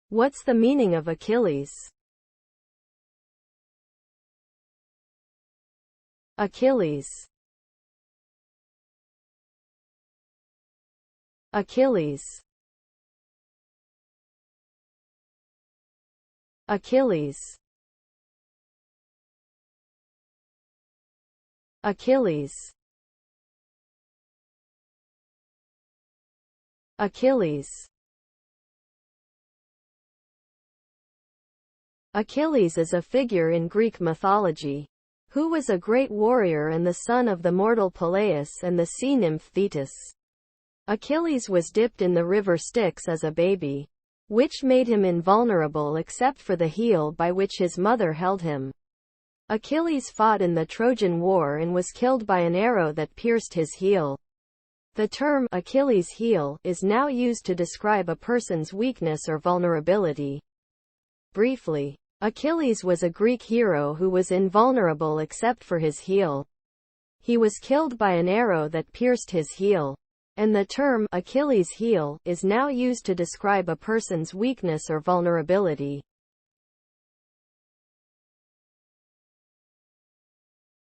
What's the meaning of Achilles? Achilles. Achilles. Achilles. Achilles. Achilles. Achilles is a figure in Greek mythology, who was a great warrior and the son of the mortal Peleus and the sea nymph Thetis. Achilles was dipped in the river Styx as a baby, which made him invulnerable except for the heel by which his mother held him. Achilles fought in the Trojan War and was killed by an arrow that pierced his heel. The term Achilles' heel is now used to describe a person's weakness or vulnerability. Briefly, Achilles was a Greek hero who was invulnerable except for his heel. He was killed by an arrow that pierced his heel, and the term Achilles' heel is now used to describe a person's weakness or vulnerability.